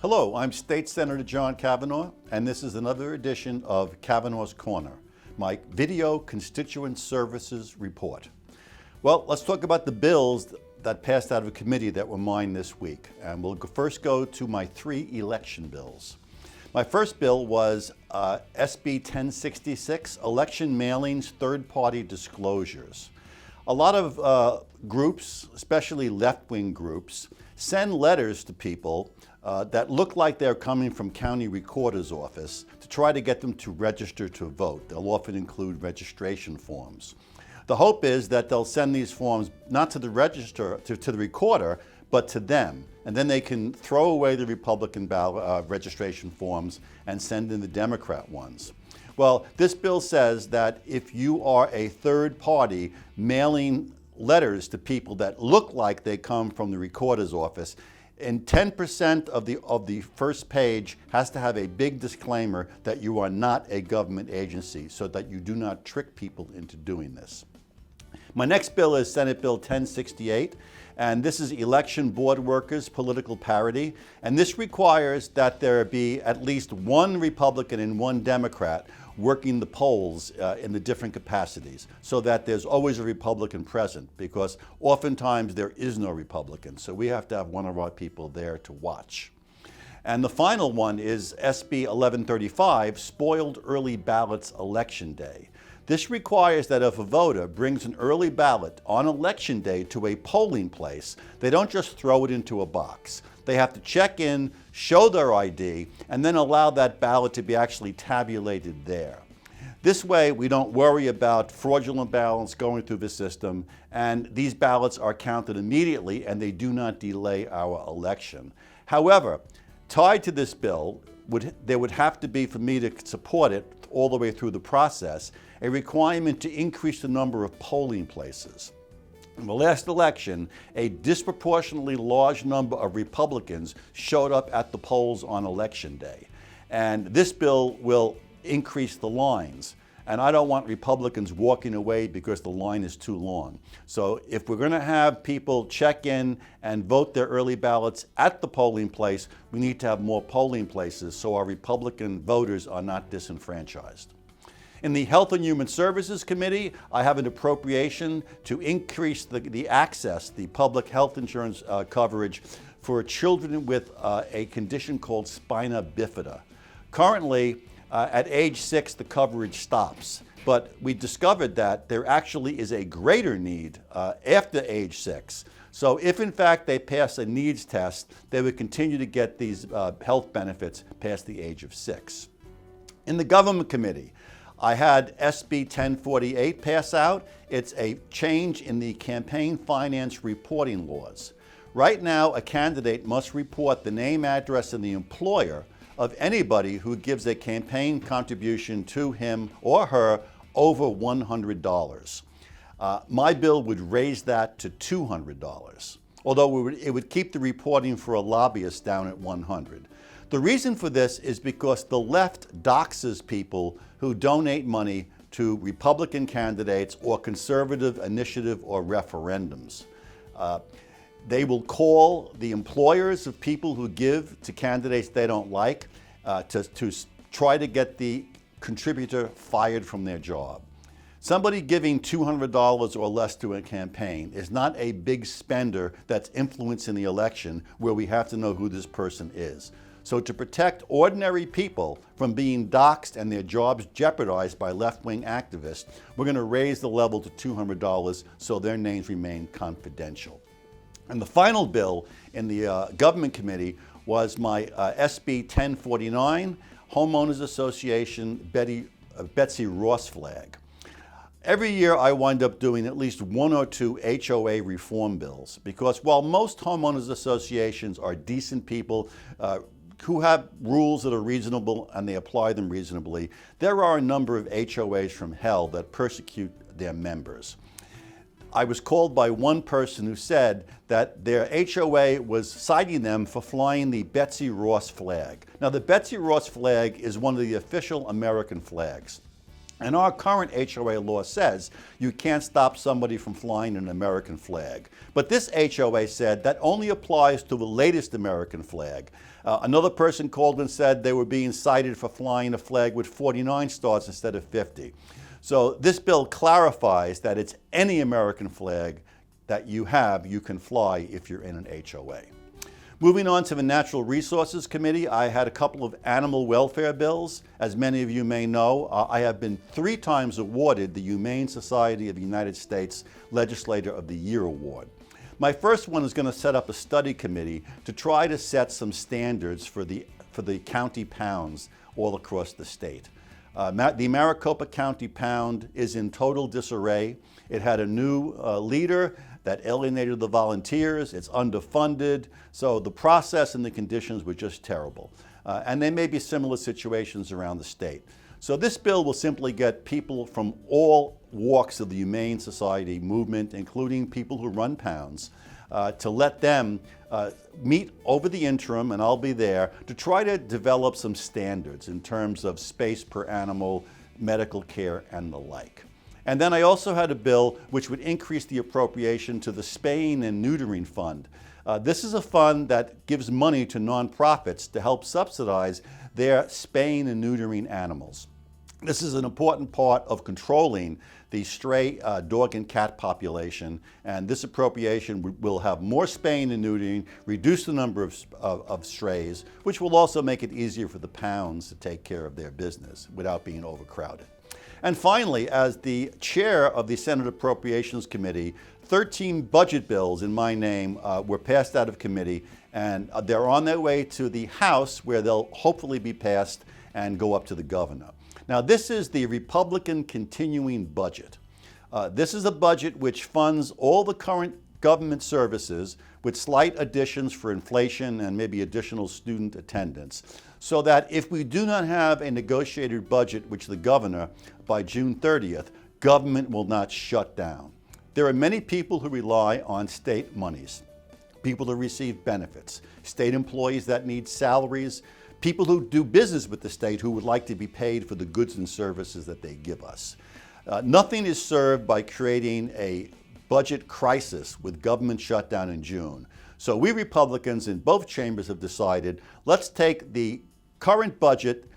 Hello, I'm State Senator John Kavanagh, and this is another edition of Kavanagh's Corner, my video constituent services report. Well, let's talk about the bills that passed out of committee that were mine this week. And we'll first go to my three election bills. My first bill was SB 1066, Election Mailings Third-Party Disclosures. A lot of groups, especially left-wing groups, send letters to people that look like they're coming from county recorder's office to try to get them to register to vote. They'll often include registration forms. The hope is that they'll send these forms not to the to the recorder, but to them. And then they can throw away the Republican registration forms and send in the Democrat ones. Well, this bill says that if you are a third party mailing letters to people that look like they come from the recorder's office, and 10% of the first page has to have a big disclaimer that you are not a government agency, so that you do not trick people into doing this. My next bill is Senate Bill 1068, and this is election board workers political parity, and this requires that there be at least one Republican and one Democrat working the polls in the different capacities, so that there's always a Republican present, because oftentimes there is no Republican, so we have to have one of our people there to watch. And the final one is SB 1135, Spoiled Early Ballots Election Day. This requires that if a voter brings an early ballot on election day to a polling place, they don't just throw it into a box. They have to check in, show their ID, and then allow that ballot to be actually tabulated there. This way, we don't worry about fraudulent ballots going through the system, and these ballots are counted immediately and they do not delay our election. However, tied to this bill, there would have to be, for me to support it all the way through the process, a requirement to increase the number of polling places. In the last election, a disproportionately large number of Republicans showed up at the polls on election day. And this bill will increase the lines. And I don't want Republicans walking away because the line is too long. So if we're going to have people check in and vote their early ballots at the polling place, we need to have more polling places so our Republican voters are not disenfranchised. In the Health and Human Services Committee, I have an appropriation to increase the access, the public health insurance coverage for children with a condition called spina bifida. Currently, at age 6, the coverage stops, but we discovered that there actually is a greater need after age 6. So if in fact they pass a needs test, they would continue to get these health benefits past the age of 6. In the Government Committee, I had SB 1048 pass out. It's a change in the campaign finance reporting laws. Right now, a candidate must report the name, address, and the employer of anybody who gives a campaign contribution to him or her over $100. My bill would raise that to $200, although it would keep the reporting for a lobbyist down at $100. The reason for this is because the left doxes people who donate money to Republican candidates or conservative initiative or referendums. They will call the employers of people who give to candidates they don't like to try to get the contributor fired from their job. Somebody giving $200 or less to a campaign is not a big spender that's influencing the election where we have to know who this person is. So to protect ordinary people from being doxxed and their jobs jeopardized by left-wing activists, we're going to raise the level to $200 so their names remain confidential. And the final bill in the Government Committee was my SB 1049, Homeowners Association Betsy Ross flag. Every year I wind up doing at least one or two HOA reform bills, because while most homeowners associations are decent people who have rules that are reasonable and they apply them reasonably, there are a number of HOAs from hell that persecute their members. I was called by one person who said that their HOA was citing them for flying the Betsy Ross flag. Now, the Betsy Ross flag is one of the official American flags. And our current HOA law says you can't stop somebody from flying an American flag. But this HOA said that only applies to the latest American flag. Another person called and said they were being cited for flying a flag with 49 stars instead of 50. So this bill clarifies that it's any American flag that you have, you can fly if you're in an HOA. Moving on to the Natural Resources Committee, I had a couple of animal welfare bills. As many of you may know, I have been 3 times awarded the Humane Society of the United States Legislator of the Year Award. My first one is going to set up a study committee to try to set some standards for the county pounds all across the state. The Maricopa County Pound is in total disarray. It had a new leader that alienated the volunteers. It's underfunded. So the process and the conditions were just terrible. And there may be similar situations around the state. So this bill will simply get people from all walks of the Humane Society movement, including people who run pounds, to let them meet over the interim, and I'll be there, to try to develop some standards in terms of space per animal, medical care, and the like. And then I also had a bill which would increase the appropriation to the Spaying and Neutering Fund. This is a fund that gives money to nonprofits to help subsidize their spaying and neutering animals. This is an important part of controlling the stray dog and cat population, and this appropriation will have more spaying and neutering, reduce the number of strays, which will also make it easier for the pounds to take care of their business without being overcrowded. And finally, as the chair of the Senate Appropriations Committee, 13 budget bills in my name were passed out of committee, and they're on their way to the House, where they'll hopefully be passed and go up to the governor. Now, this is the Republican continuing budget. This is a budget which funds all the current government services with slight additions for inflation and maybe additional student attendance, so that if we do not have a negotiated budget with the governor by June 30th, government will not shut down. There are many people who rely on state monies, people who receive benefits, state employees that need salaries, people who do business with the state who would like to be paid for the goods and services that they give us. Nothing is served by creating a budget crisis with government shutdown in June. So we Republicans in both chambers have decided, let's take the current budget,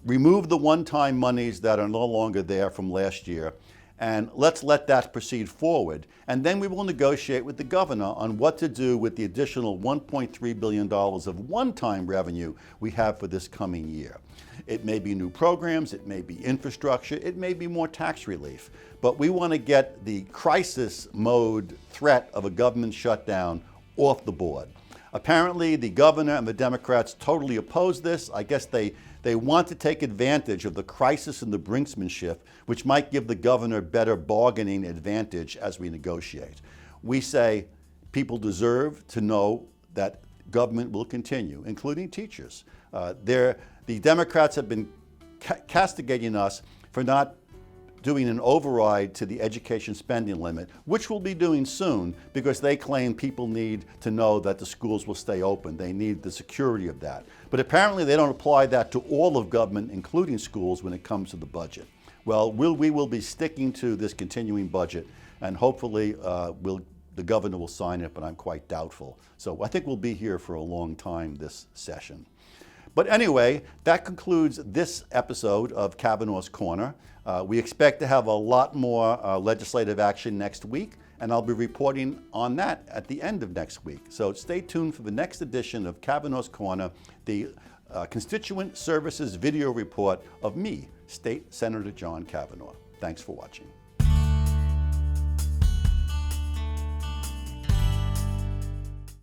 remove the one-time monies that are no longer there from last year, and let's let that proceed forward. And then we will negotiate with the governor on what to do with the additional $1.3 billion of one-time revenue we have for this coming year. It may be new programs, it may be infrastructure, it may be more tax relief, but we want to get the crisis mode threat of a government shutdown off the board. Apparently, the governor and the Democrats totally oppose this. I guess they want to take advantage of the crisis and the brinksmanship, which might give the governor better bargaining advantage as we negotiate. We say people deserve to know that government will continue, including teachers. The Democrats have been castigating us for not doing an override to the education spending limit, which we'll be doing soon, because they claim people need to know that the schools will stay open. They need the security of that. But apparently they don't apply that to all of government, including schools, when it comes to the budget. Well, we will be sticking to this continuing budget, and hopefully the governor will sign it, but I'm quite doubtful. So I think we'll be here for a long time this session. But anyway, that concludes this episode of Kavanagh's Corner. We expect to have a lot more legislative action next week, and I'll be reporting on that at the end of next week. So stay tuned for the next edition of Kavanagh's Corner, the Constituent Services video report of me, State Senator John Kavanagh. Thanks for watching.